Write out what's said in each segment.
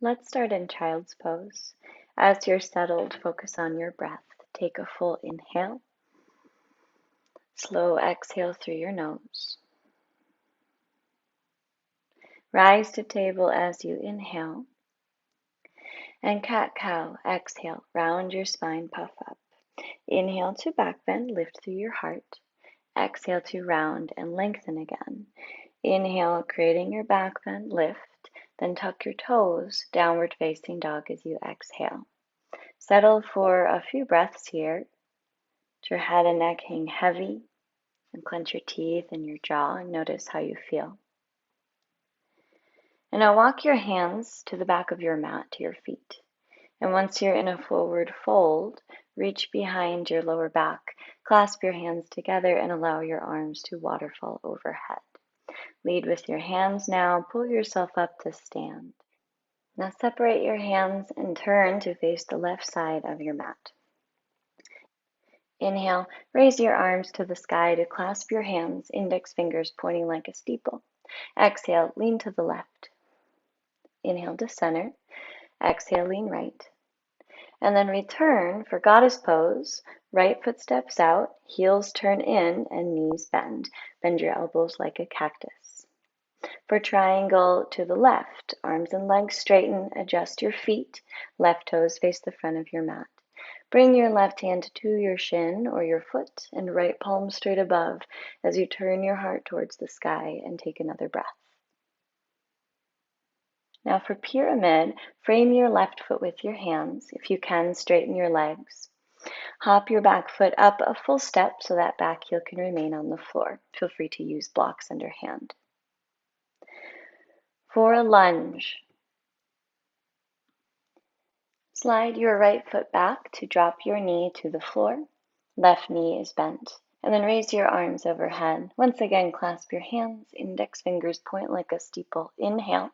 Let's start in child's pose. As you're settled, focus on your breath. Take a full inhale. Slow exhale through your nose. Rise to table as you inhale. And cat-cow, exhale. Round your spine, puff up. Inhale to back bend, lift through your heart. Exhale to round and lengthen again. Inhale, creating your back bend, lift. Then tuck your toes, downward facing dog as you exhale. Settle for a few breaths here. Let your head and neck hang heavy and clench your teeth and your jaw and notice how you feel. And now walk your hands to the back of your mat, to your feet. And once you're in a forward fold, reach behind your lower back, clasp your hands together and allow your arms to waterfall overhead. Lead with your hands now, pull yourself up to stand. Now separate your hands and turn to face the left side of your mat. Inhale, raise your arms to the sky to clasp your hands, index fingers pointing like a steeple. Exhale, lean to the left. Inhale to center. Exhale, lean right. And then return for goddess pose. Right foot steps out, heels turn in, and knees bend. Bend your elbows like a cactus. For triangle to the left, arms and legs straighten, adjust your feet. Left toes face the front of your mat. Bring your left hand to your shin or your foot and right palm straight above as you turn your heart towards the sky and take another breath. Now for pyramid, frame your left foot with your hands. If you can, straighten your legs. Hop your back foot up a full step so that back heel can remain on the floor. Feel free to use blocks underhand. For a lunge, slide your right foot back to drop your knee to the floor. Left knee is bent. And then raise your arms overhead. Once again, clasp your hands. Index fingers point like a steeple. Inhale.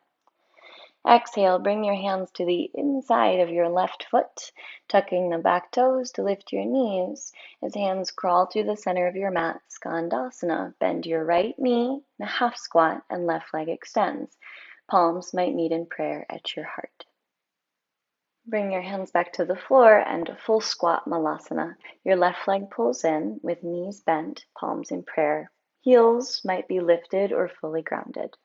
Exhale, bring your hands to the inside of your left foot, tucking the back toes to lift your knees as hands crawl through the center of your mat. Skandasana. Bend your right knee in a half squat and left leg extends. Palms might meet in prayer at your heart. Bring your hands back to the floor and full squat malasana. Your left leg pulls in with knees bent, palms in prayer. Heels might be lifted or fully grounded.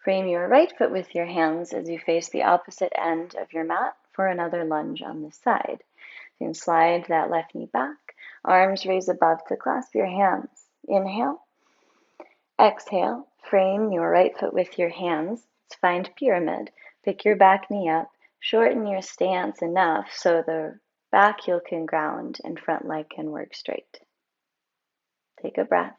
Frame your right foot with your hands as you face the opposite end of your mat for another lunge on this side. You can slide that left knee back, arms raise above to clasp your hands. Inhale. Exhale, frame your right foot with your hands. Let's find pyramid. Pick your back knee up. Shorten your stance enough so the back heel can ground and front leg can work straight. Take a breath.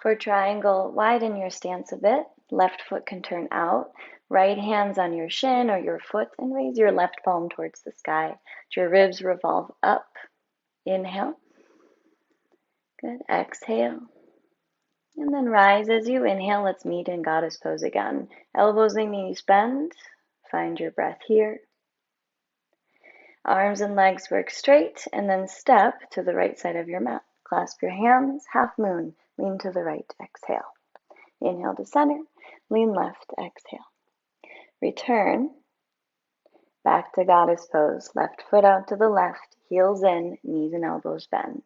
For triangle, widen your stance a bit. Left foot can turn out. Right hand's on your shin or your foot and raise your left palm towards the sky. Let your ribs revolve up. Inhale. Good. Exhale. And then rise as you inhale. Let's meet in goddess pose again. Elbows and knees bend. Find your breath here. Arms and legs work straight and then step to the right side of your mat. Clasp your hands, half moon. Lean to the right. Exhale. Inhale to center. Lean left. Exhale. Return. Back to goddess pose. Left foot out to the left. Heels in. Knees and elbows bend.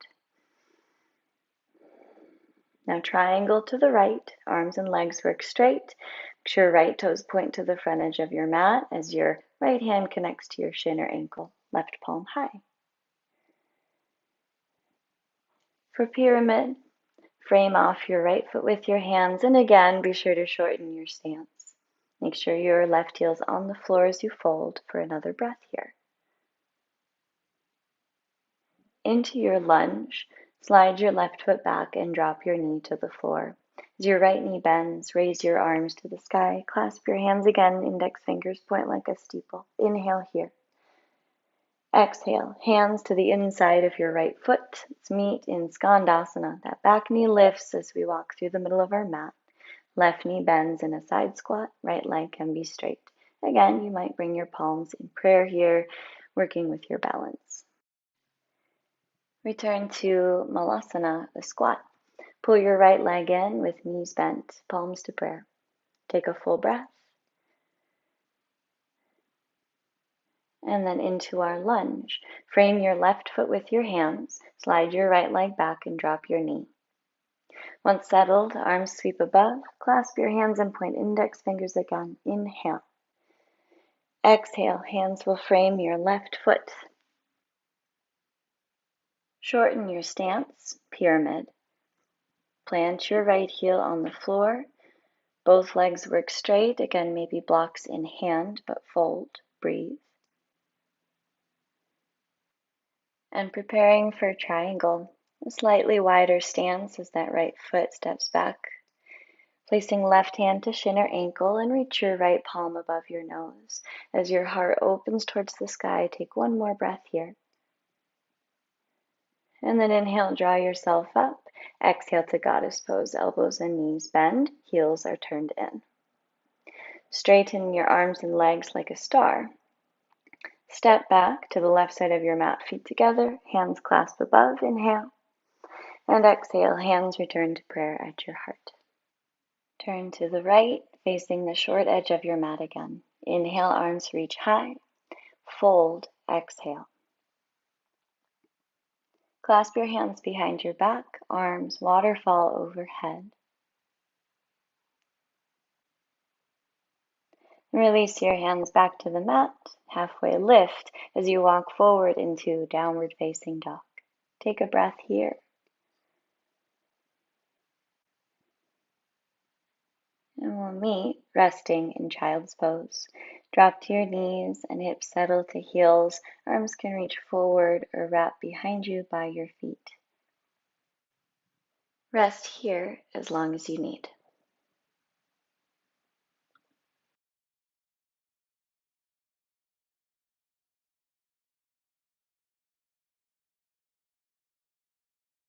Now triangle to the right, arms and legs work straight. Make sure right toes point to the front edge of your mat as your right hand connects to your shin or ankle, left palm high. For pyramid, frame off your right foot with your hands and again be sure to shorten your stance. Make sure your left heel's on the floor as you fold for another breath here. Into your lunge, slide your left foot back and drop your knee to the floor. As your right knee bends, raise your arms to the sky. Clasp your hands again, index fingers point like a steeple. Inhale here. Exhale, hands to the inside of your right foot. Let's meet in Skandasana. That back knee lifts as we walk through the middle of our mat. Left knee bends in a side squat. Right leg can be straight. Again, you might bring your palms in prayer here, working with your balance. Return to Malasana, the squat. Pull your right leg in with knees bent, palms to prayer. Take a full breath. And then into our lunge. Frame your left foot with your hands. Slide your right leg back and drop your knee. Once settled, arms sweep above. Clasp your hands and point index fingers again. Inhale. Exhale, hands will frame your left foot. Shorten your stance, pyramid. Plant your right heel on the floor. Both legs work straight. Again, maybe blocks in hand, but fold. Breathe. And preparing for triangle. A slightly wider stance as that right foot steps back. Placing left hand to shin or ankle and reach your right palm above your nose. As your heart opens towards the sky, take one more breath here. And then inhale, draw yourself up. Exhale to goddess pose, elbows and knees bend, heels are turned in. Straighten your arms and legs like a star. Step back to the left side of your mat, feet together, hands clasped above, inhale. And exhale, hands return to prayer at your heart. Turn to the right, facing the short edge of your mat again. Inhale, arms reach high. Fold, exhale. Clasp your hands behind your back, arms waterfall overhead. Release your hands back to the mat, halfway lift as you walk forward into downward facing dog. Take a breath here. And we'll meet resting in child's pose. Drop to your knees and hips settle to heels. Arms can reach forward or wrap behind you by your feet. Rest here as long as you need.